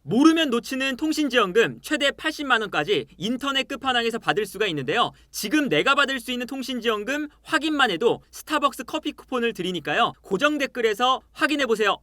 모르면 놓치는 통신지원금 최대 80만 원까지 인터넷 끝판왕에서 받을 수가 있는데요. 지금 내가 받을 수 있는 통신지원금 확인만 해도 스타벅스 커피 쿠폰을 드리니까요. 고정 댓글에서 확인해보세요.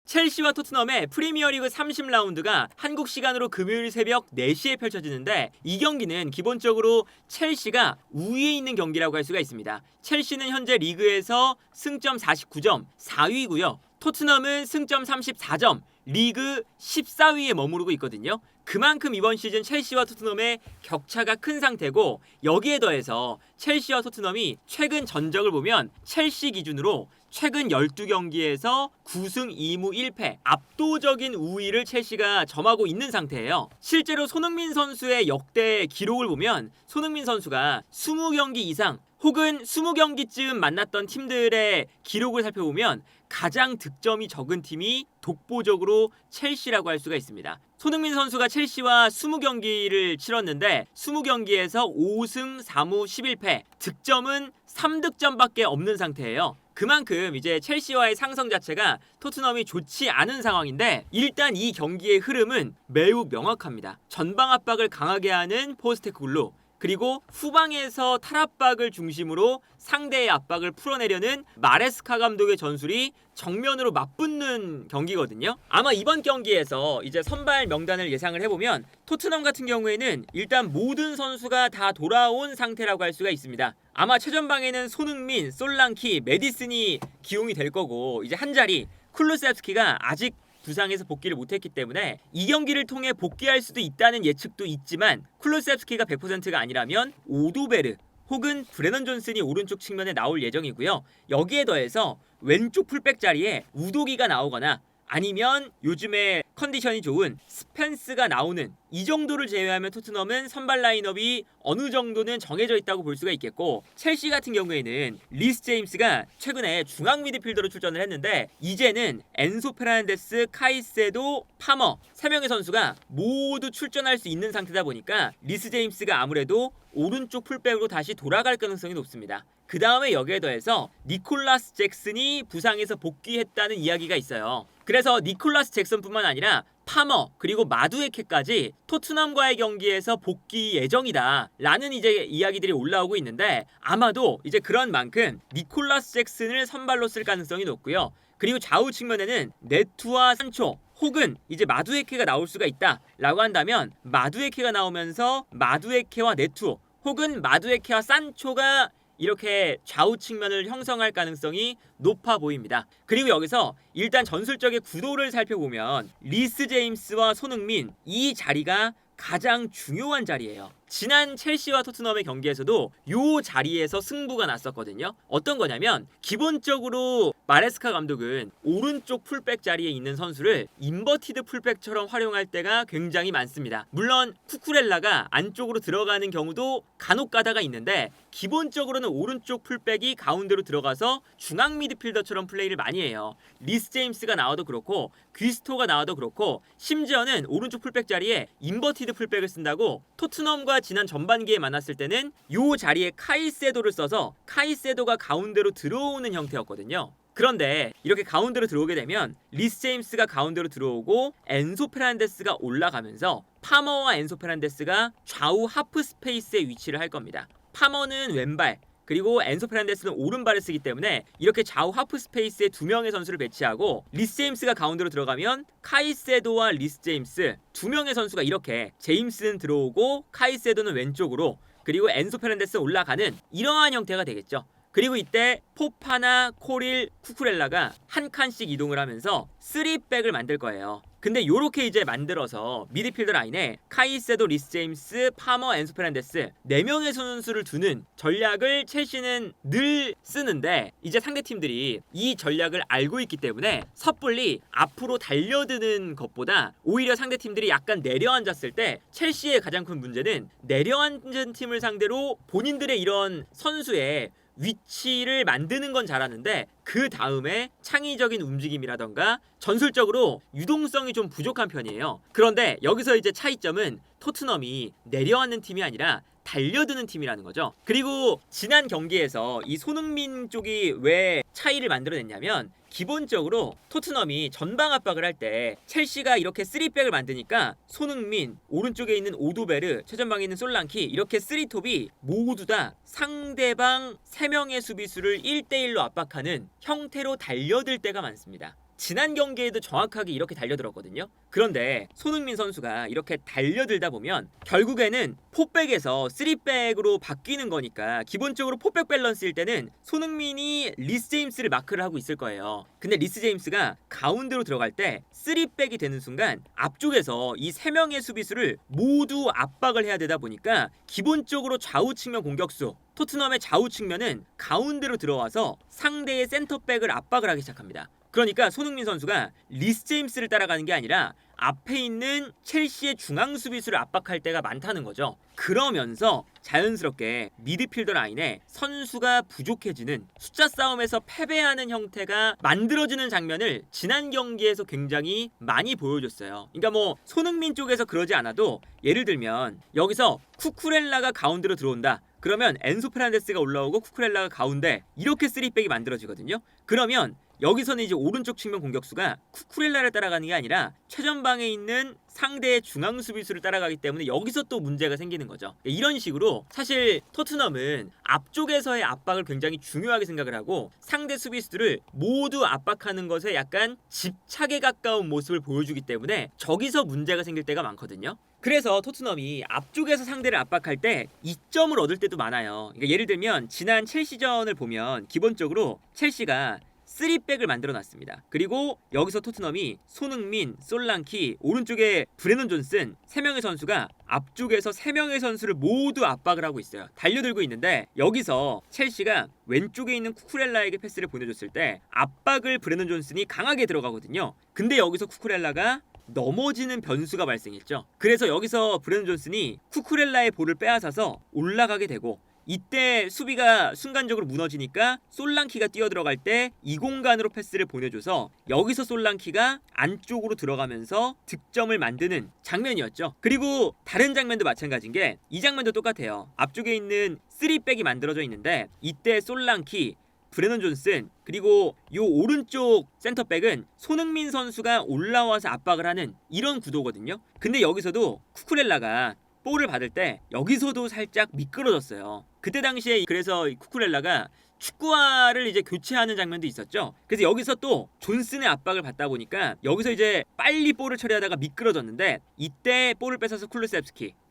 첼시와 토트넘의 프리미어리그 30라운드가 한국 시간으로 금요일 새벽 4시에 펼쳐지는데 이 경기는 기본적으로 첼시가 우위에 있는 경기라고 할 수가 있습니다. 첼시는 현재 리그에서 승점 49점 4위고요. 토트넘은 승점 34점 리그 14위에 머무르고 있거든요. 그만큼 이번 시즌 첼시와 토트넘의 격차가 큰 상태고 여기에 더해서 첼시와 토트넘이 최근 전적을 보면 첼시 기준으로 최근 12경기에서 9승 2무 1패 압도적인 우위를 첼시가 점하고 있는 상태예요. 실제로 손흥민 선수의 역대 기록을 보면 손흥민 선수가 20경기 이상 혹은 20경기쯤 만났던 팀들의 기록을 살펴보면 가장 득점이 적은 팀이 독보적으로 첼시라고 할 수가 있습니다. 손흥민 선수가 첼시와 20경기를 치렀는데 20경기에서 5승 4무 11패 득점은 3득점밖에 없는 상태예요. 그만큼 이제 첼시와의 상성 자체가 토트넘이 좋지 않은 상황인데 일단 이 경기의 흐름은 매우 명확합니다. 전방 압박을 강하게 하는 포스테코글루 그리고 후방에서 탈압박을 중심으로 상대의 압박을 풀어내려는 마레스카 감독의 전술이 정면으로 맞붙는 경기거든요. 아마 이번 경기에서 이제 선발 명단을 예상을 해보면 토트넘 같은 경우에는 일단 모든 선수가 다 돌아온 상태라고 할 수가 있습니다. 아마 최전방에는 손흥민, 솔랑키, 메디슨이 기용이 될 거고 이제 한 자리 쿨루세프스키가 아직 부상에서 복귀를 못했기 때문에 이 경기를 통해 복귀할 수도 있다는 예측도 있지만 쿨루세프스키가 100%가 아니라면 오도베르 혹은 브레넌 존슨이 오른쪽 측면에 나올 예정이고요. 여기에 더해서 왼쪽 풀백 자리에 우도기가 나오거나 아니면 요즘에 컨디션이 좋은 스펜스가 나오는 이 정도를 제외하면 토트넘은 선발 라인업이 어느 정도는 정해져 있다고 볼 수가 있겠고 첼시 같은 경우에는 리스 제임스가 최근에 중앙 미드필더로 출전을 했는데 이제는 엔소 페르난데스, 카이세도, 파머 3명의 선수가 모두 출전할 수 있는 상태다 보니까 리스 제임스가 아무래도 오른쪽 풀백으로 다시 돌아갈 가능성이 높습니다. 그 다음에 여기에 더해서 니콜라스 잭슨이 부상에서 복귀했다는 이야기가 있어요. 그래서 니콜라스 잭슨뿐만 아니라 파머 그리고 마두에케까지 토트넘과의 경기에서 복귀 예정이다 라는 이제 이야기들이 올라오고 있는데 아마도 이제 그런 만큼 니콜라스 잭슨을 선발로 쓸 가능성이 높고요. 그리고 좌우 측면에는 네투와 산초 혹은 이제 마두에케가 나올 수가 있다 라고 한다면 마두에케가 나오면서 마두에케와 네투 혹은 마두에케와 산초가 이렇게 좌우 측면을 형성할 가능성이 높아 보입니다. 그리고 여기서 일단 전술적인 구도를 살펴보면 리스 제임스와 손흥민 이 자리가 가장 중요한 자리예요. 지난 첼시와 토트넘의 경기에서도 이 자리에서 승부가 났었거든요. 어떤 거냐면 기본적으로 마레스카 감독은 오른쪽 풀백 자리에 있는 선수를 인버티드 풀백처럼 활용할 때가 굉장히 많습니다. 물론 쿠쿠렐라가 안쪽으로 들어가는 경우도 간혹 가다가 있는데 기본적으로는 오른쪽 풀백이 가운데로 들어가서 중앙 미드필더처럼 플레이를 많이 해요. 리스 제임스가 나와도 그렇고 귀스토가 나와도 그렇고 심지어는 오른쪽 풀백 자리에 인버티드 풀백을 쓴다고 토트넘과 지난 전반기에 만났을 때는 이 자리에 카이세도를 써서 카이세도가 가운데로 들어오는 형태였거든요. 그런데 이렇게 가운데로 들어오게 되면 리스 제임스가 가운데로 들어오고 엔소 페르난데스가 올라가면서 파머와 엔소 페르난데스가 좌우 하프 스페이스에 위치를 할 겁니다. 파머는 왼발 그리고 엔소 페르난데스는 오른발을 쓰기 때문에 이렇게 좌우 하프 스페이스에 2명의 선수를 배치하고 리스 제임스가 가운데로 들어가면 카이세도와 리스 제임스 2명의 선수가 이렇게 제임스는 들어오고 카이세도는 왼쪽으로 그리고 엔소 페르난데스 올라가는 이러한 형태가 되겠죠. 그리고 이때 포파나 코릴, 쿠쿠렐라가 한 칸씩 이동을 하면서 3백을 만들 거예요. 근데 요렇게 이제 만들어서 미드필더 라인에 카이세도, 리스 제임스, 파머, 엔소 페르난데스 4명의 선수를 두는 전략을 첼시는 늘 쓰는데 이제 상대팀들이 이 전략을 알고 있기 때문에 섣불리 앞으로 달려드는 것보다 오히려 상대팀들이 약간 내려앉았을 때 첼시의 가장 큰 문제는 내려앉은 팀을 상대로 본인들의 이런 선수의 위치를 만드는 건 잘하는데 그 다음에 창의적인 움직임이라던가 전술적으로 유동성이 좀 부족한 편이에요. 그런데 여기서 이제 차이점은 토트넘이 내려앉는 팀이 아니라 달려드는 팀이라는 거죠. 그리고 지난 경기에서 이 손흥민 쪽이 왜 차이를 만들어냈냐면 기본적으로 토트넘이 전방 압박을 할 때 첼시가 이렇게 3백을 만드니까 손흥민, 오른쪽에 있는 오도베르, 최전방에 있는 솔랑키 이렇게 3톱이 모두 다 상대방 3명의 수비수를 1대1로 압박하는 형태로 달려들 때가 많습니다. 지난 경기에도 정확하게 이렇게 달려들었거든요. 그런데 손흥민 선수가 이렇게 달려들다 보면 결국에는 포백에서 3백으로 바뀌는 거니까 기본적으로 포백 밸런스일 때는 손흥민이 리스 제임스를 마크를 하고 있을 거예요. 근데 리스 제임스가 가운데로 들어갈 때 3백이 되는 순간 앞쪽에서 이 3명의 수비수를 모두 압박을 해야 되다 보니까 기본적으로 좌우 측면 공격수 토트넘의 좌우 측면은 가운데로 들어와서 상대의 센터백을 압박을 하기 시작합니다. 그러니까 손흥민 선수가 리스 제임스를 따라가는 게 아니라 앞에 있는 첼시의 중앙 수비수를 압박할 때가 많다는 거죠. 그러면서 자연스럽게 미드필더 라인에 선수가 부족해지는 숫자 싸움에서 패배하는 형태가 만들어지는 장면을 지난 경기에서 굉장히 많이 보여줬어요. 그러니까 뭐 손흥민 쪽에서 그러지 않아도 예를 들면 여기서 쿠쿠렐라가 가운데로 들어온다. 그러면 엔소 페란데스가 올라오고 쿠쿠렐라가 가운데 이렇게 3백이 만들어지거든요. 그러면 여기서는 이제 오른쪽 측면 공격수가 쿠쿠렐라를 따라가는 게 아니라 최전방에 있는 상대의 중앙 수비수를 따라가기 때문에 여기서 또 문제가 생기는 거죠. 이런 식으로 사실 토트넘은 앞쪽에서의 압박을 굉장히 중요하게 생각을 하고 상대 수비수들을 모두 압박하는 것에 약간 집착에 가까운 모습을 보여주기 때문에 저기서 문제가 생길 때가 많거든요. 그래서 토트넘이 앞쪽에서 상대를 압박할 때 이점을 얻을 때도 많아요. 그러니까 예를 들면 지난 첼시전을 보면 기본적으로 첼시가 3백을 만들어 놨습니다. 그리고 여기서 토트넘이 손흥민, 솔랑키, 오른쪽에 브레넌 존슨 3명의 선수가 앞쪽에서 3명의 선수를 모두 압박을 하고 있어요. 달려들고 있는데 여기서 첼시가 왼쪽에 있는 쿠쿠렐라에게 패스를 보내줬을 때 압박을 브레넌 존슨이 강하게 들어가거든요. 근데 여기서 쿠쿠렐라가 넘어지는 변수가 발생했죠. 그래서 여기서 브레넌 존슨이 쿠쿠렐라의 볼을 빼앗아서 올라가게 되고 이때 수비가 순간적으로 무너지니까 솔랑키가 뛰어들어갈 때 이 공간으로 패스를 보내줘서 여기서 솔랑키가 안쪽으로 들어가면서 득점을 만드는 장면이었죠. 그리고 다른 장면도 마찬가지인 게 이 장면도 똑같아요. 앞쪽에 있는 3백이 만들어져 있는데 이때 솔랑키, 브레넌 존슨 그리고 요 오른쪽 센터백은 손흥민 선수가 올라와서 압박을 하는 이런 구도거든요. 근데 여기서도 쿠쿠렐라가 볼을 받을 때 여기서도 살짝 미끄러졌어요. 그때 당시에 그래서 쿠쿠렐라가 축구화를 이제 교체하는 장면도 있었죠. 그래서 여기서 또 존슨의 압박을 받다 보니까 여기서 이제 빨리 볼을 처리하다가 미끄러졌는데 이때 볼을 뺏어서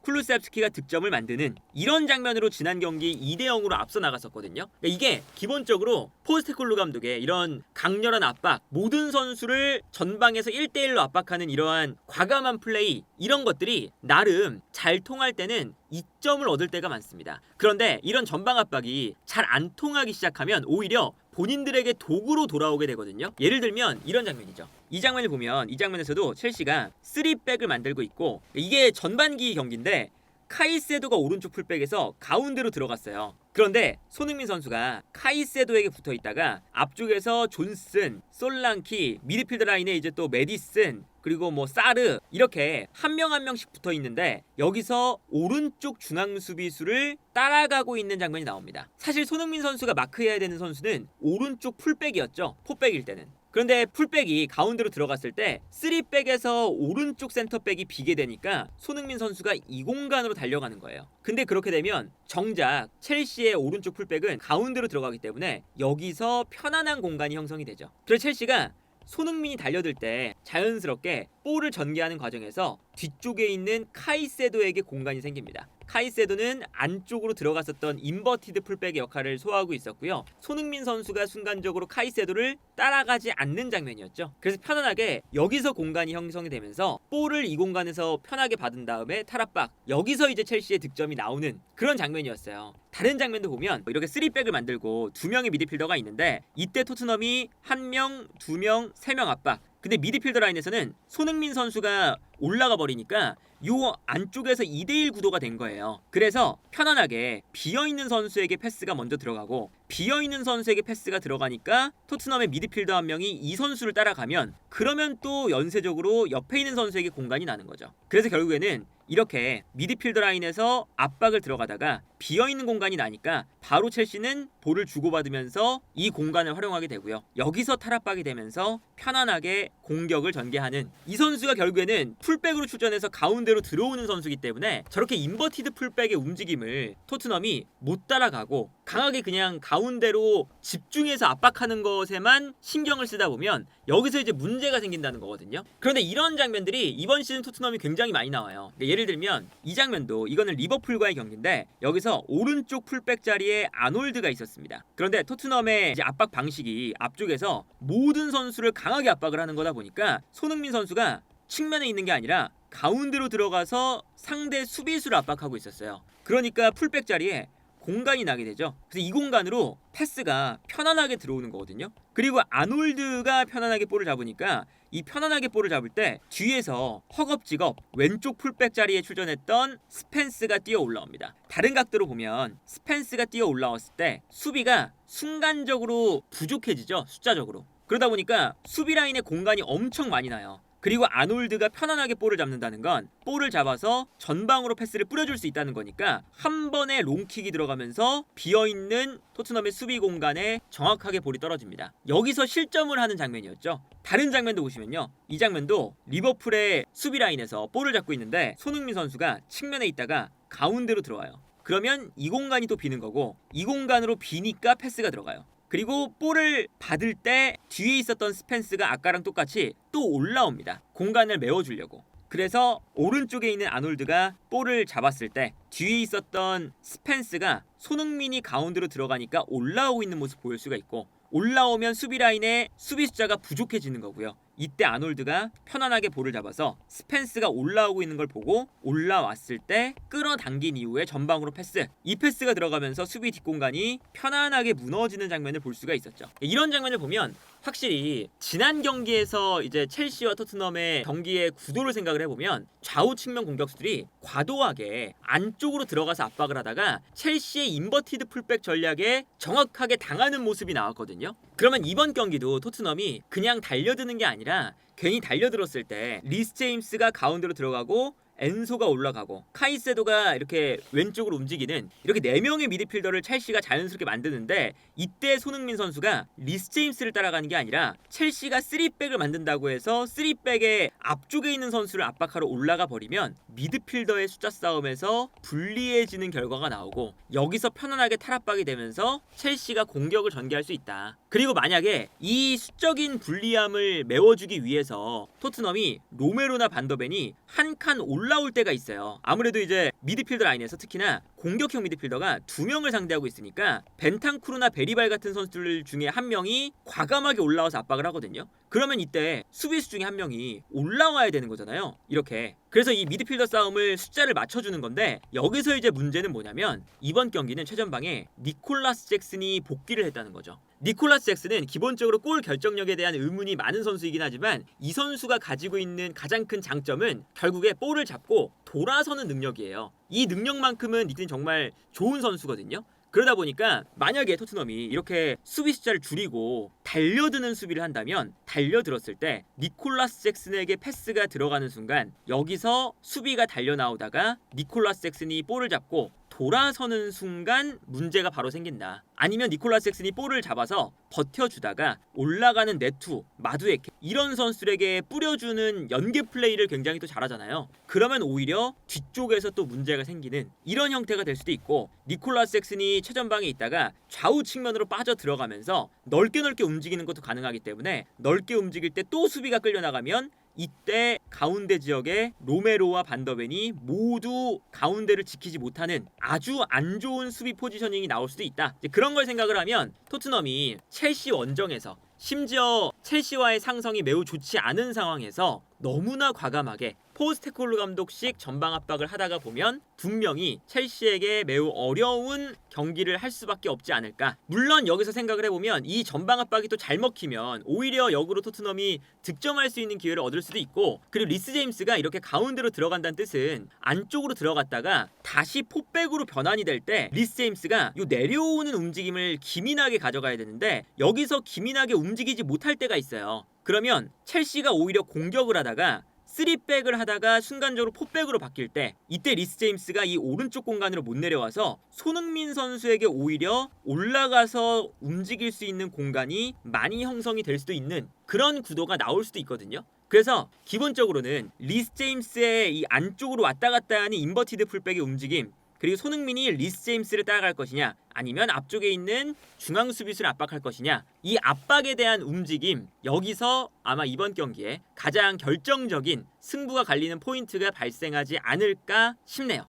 쿨루셉스키가 득점을 만드는 이런 장면으로 지난 경기 2대0으로 앞서 나갔었거든요. 그러니까 이게 기본적으로 포스테콜루 감독의 이런 강렬한 압박, 모든 선수를 전방에서 1대1로 압박하는 이러한 과감한 플레이 이런 것들이 나름 잘 통할 때는 이점을 얻을 때가 많습니다. 그런데 이런 전방 압박이 잘 안 통하기 시작하면 오히려 본인들에게 도구로 돌아오게 되거든요. 예를 들면 이런 장면이죠. 이 장면을 보면 이 장면에서도 첼시가 3백을 만들고 있고 이게 전반기 경기인데 카이세도가 오른쪽 풀백에서 가운데로 들어갔어요. 그런데 손흥민 선수가 카이세도에게 붙어 있다가 앞쪽에서 존슨, 솔랑키, 미드필더 라인에 이제 또 메디슨 그리고 뭐 사르 이렇게 한 명 한 명씩 붙어 있는데 여기서 오른쪽 중앙 수비수를 따라가고 있는 장면이 나옵니다. 사실 손흥민 선수가 마크해야 되는 선수는 오른쪽 풀백이었죠. 포백일 때는. 그런데 풀백이 가운데로 들어갔을 때 3백에서 오른쪽 센터백이 비게 되니까 손흥민 선수가 이 공간으로 달려가는 거예요. 근데 그렇게 되면 정작 첼시의 오른쪽 풀백은 가운데로 들어가기 때문에 여기서 편안한 공간이 형성이 되죠. 그래서 첼시가 손흥민이 달려들 때 자연스럽게 볼을 전개하는 과정에서 뒤쪽에 있는 카이세도에게 공간이 생깁니다. 카이세도는 안쪽으로 들어갔었던 인버티드 풀백의 역할을 소화하고 있었고요. 손흥민 선수가 순간적으로 카이세도를 따라가지 않는 장면이었죠. 그래서 편안하게 여기서 공간이 형성이 되면서 볼을 이 공간에서 편하게 받은 다음에 탈압박 여기서 이제 첼시의 득점이 나오는 그런 장면이었어요. 다른 장면도 보면 이렇게 3백을 만들고 2명의 미드필더가 있는데 이때 토트넘이 1명, 2명, 3명 압박 근데 미드필더 라인에서는 손흥민 선수가 올라가 버리니까 요 안쪽에서 2대1 구도가 된 거예요. 그래서 편안하게 비어있는 선수에게 패스가 먼저 들어가고 비어있는 선수에게 패스가 들어가니까 토트넘의 미드필더 한 명이 이 선수를 따라가면 그러면 또 연쇄적으로 옆에 있는 선수에게 공간이 나는 거죠. 그래서 결국에는 이렇게 미드필더 라인에서 압박을 들어가다가 비어있는 공간이 나니까 바로 첼시는 볼을 주고받으면서 이 공간을 활용하게 되고요. 여기서 탈압박이 되면서 편안하게 공격을 전개하는 이 선수가 결국에는 풀백으로 출전해서 가운데로 들어오는 선수이기 때문에 저렇게 인버티드 풀백의 움직임을 토트넘이 못 따라가고 강하게 그냥 가운데로 집중해서 압박하는 것에만 신경을 쓰다 보면 여기서 이제 문제가 생긴다는 거거든요. 그런데 이런 장면들이 이번 시즌 토트넘이 굉장히 많이 나와요. 그러니까 예를 들면 이 장면도 이거는 리버풀과의 경기인데 여기서 오른쪽 풀백 자리에 아놀드가 있었습니다. 그런데 토트넘의 이제 압박 방식이 앞쪽에서 모든 선수를 강하게 압박을 하는 거다 보니까 손흥민 선수가 측면에 있는 게 아니라 가운데로 들어가서 상대 수비수를 압박하고 있었어요. 그러니까 풀백 자리에 공간이 나게 되죠. 그래서 이 공간으로 패스가 편안하게 들어오는 거거든요. 그리고 아놀드가 편안하게 볼을 잡으니까 이 편안하게 볼을 잡을 때 뒤에서 허겁지겁 왼쪽 풀백 자리에 출전했던 스펜스가 뛰어 올라옵니다. 다른 각도로 보면 스펜스가 뛰어 올라왔을 때 수비가 순간적으로 부족해지죠. 숫자적으로. 그러다 보니까 수비 라인에 공간이 엄청 많이 나요. 그리고 아놀드가 편안하게 볼을 잡는다는 건 볼을 잡아서 전방으로 패스를 뿌려줄 수 있다는 거니까 한 번에 롱킥이 들어가면서 비어있는 토트넘의 수비 공간에 정확하게 볼이 떨어집니다. 여기서 실점을 하는 장면이었죠. 다른 장면도 보시면요. 이 장면도 리버풀의 수비 라인에서 볼을 잡고 있는데 손흥민 선수가 측면에 있다가 가운데로 들어와요. 그러면 이 공간이 또 비는 거고 이 공간으로 비니까 패스가 들어가요. 그리고 볼을 받을 때 뒤에 있었던 스펜스가 아까랑 똑같이 또 올라옵니다. 공간을 메워주려고. 그래서 오른쪽에 있는 아놀드가 볼을 잡았을 때 뒤에 있었던 스펜스가 손흥민이 가운데로 들어가니까 올라오고 있는 모습 보일 수가 있고 올라오면 수비 라인에 수비 숫자가 부족해지는 거고요. 이때 아놀드가 편안하게 볼을 잡아서 스펜스가 올라오고 있는 걸 보고 올라왔을 때 끌어당긴 이후에 전방으로 패스. 이 패스가 들어가면서 수비 뒷공간이 편안하게 무너지는 장면을 볼 수가 있었죠. 이런 장면을 보면 확실히 지난 경기에서 이제 첼시와 토트넘의 경기의 구도를 생각을 해보면 좌우 측면 공격수들이 과도하게 안쪽으로 들어가서 압박을 하다가 첼시의 인버티드 풀백 전략에 정확하게 당하는 모습이 나왔거든요. 그러면 이번 경기도 토트넘이 그냥 달려드는 게 아니라 괜히 달려들었을 때 리스 제임스가 가운데로 들어가고 엔소가 올라가고 카이세도가 이렇게 왼쪽으로 움직이는 이렇게 4명의 미드필더를 첼시가 자연스럽게 만드는데 이때 손흥민 선수가 리스 제임스를 따라가는 게 아니라 첼시가 3백을 만든다고 해서 3백의 앞쪽에 있는 선수를 압박하러 올라가 버리면 미드필더의 숫자 싸움에서 불리해지는 결과가 나오고 여기서 편안하게 탈압박이 되면서 첼시가 공격을 전개할 수 있다. 그리고 만약에 이 수적인 불리함을 메워주기 위해서 토트넘이 로메로나 반더벤이 한 칸 올라올 때가 있어요. 아무래도 이제 미드필더 라인에서 특히나 공격형 미드필더가 2명을 상대하고 있으니까 벤탄쿠르나 베리발 같은 선수들 중에 한 명이 과감하게 올라와서 압박을 하거든요. 그러면 이때 수비수 중에 한 명이 올라와야 되는 거잖아요. 이렇게. 그래서 이 미드필더 싸움을 숫자를 맞춰주는 건데 여기서 이제 문제는 뭐냐면 이번 경기는 최전방에 니콜라스 잭슨이 복귀를 했다는 거죠. 니콜라스 잭슨은 기본적으로 골 결정력에 대한 의문이 많은 선수이긴 하지만 이 선수가 가지고 있는 가장 큰 장점은 결국에 볼을 잡고 돌아서는 능력이에요. 이 능력만큼은 니튼 정말 좋은 선수거든요. 그러다 보니까 만약에 토트넘이 이렇게 수비 숫자를 줄이고 달려드는 수비를 한다면 달려들었을 때 니콜라스 잭슨에게 패스가 들어가는 순간 여기서 수비가 달려나오다가 니콜라스 잭슨이 볼을 잡고 돌아서는 순간 문제가 바로 생긴다. 아니면 니콜라스 잭슨이 볼을 잡아서 버텨주다가 올라가는 네투, 마두에케 이런 선수들에게 뿌려주는 연계 플레이를 굉장히 또 잘하잖아요. 그러면 오히려 뒤쪽에서 또 문제가 생기는 이런 형태가 될 수도 있고 니콜라스 잭슨이 최전방에 있다가 좌우 측면으로 빠져 들어가면서 넓게 움직이는 것도 가능하기 때문에 넓게 움직일 때 또 수비가 끌려나가면 이때 가운데 지역에 로메로와 반더벤이 모두 가운데를 지키지 못하는 아주 안 좋은 수비 포지셔닝이 나올 수도 있다. 그런 걸 생각을 하면 토트넘이 첼시 원정에서 심지어 첼시와의 상성이 매우 좋지 않은 상황에서 너무나 과감하게 포스테코글루 감독식 전방 압박을 하다가 보면 분명히 첼시에게 매우 어려운 경기를 할 수밖에 없지 않을까. 물론 여기서 생각을 해보면 이 전방 압박이 또 잘 먹히면 오히려 역으로 토트넘이 득점할 수 있는 기회를 얻을 수도 있고, 그리고 리스 제임스가 이렇게 가운데로 들어간다는 뜻은 안쪽으로 들어갔다가 다시 포백으로 변환이 될 때 리스 제임스가 요 내려오는 움직임을 기민하게 가져가야 되는데 여기서 기민하게 움직이지 못할 때가 있어요. 그러면 첼시가 오히려 공격을 하다가 3백을 하다가 순간적으로 포백으로 바뀔 때 이때 리스 제임스가 이 오른쪽 공간으로 못 내려와서 손흥민 선수에게 오히려 올라가서 움직일 수 있는 공간이 많이 형성이 될 수도 있는 그런 구도가 나올 수도 있거든요. 그래서 기본적으로는 리스 제임스의 이 안쪽으로 왔다 갔다 하는 인버티드 풀백의 움직임, 그리고 손흥민이 리스 제임스를 따라갈 것이냐 아니면 앞쪽에 있는 중앙 수비수를 압박할 것이냐, 이 압박에 대한 움직임, 여기서 아마 이번 경기에 가장 결정적인 승부가 갈리는 포인트가 발생하지 않을까 싶네요.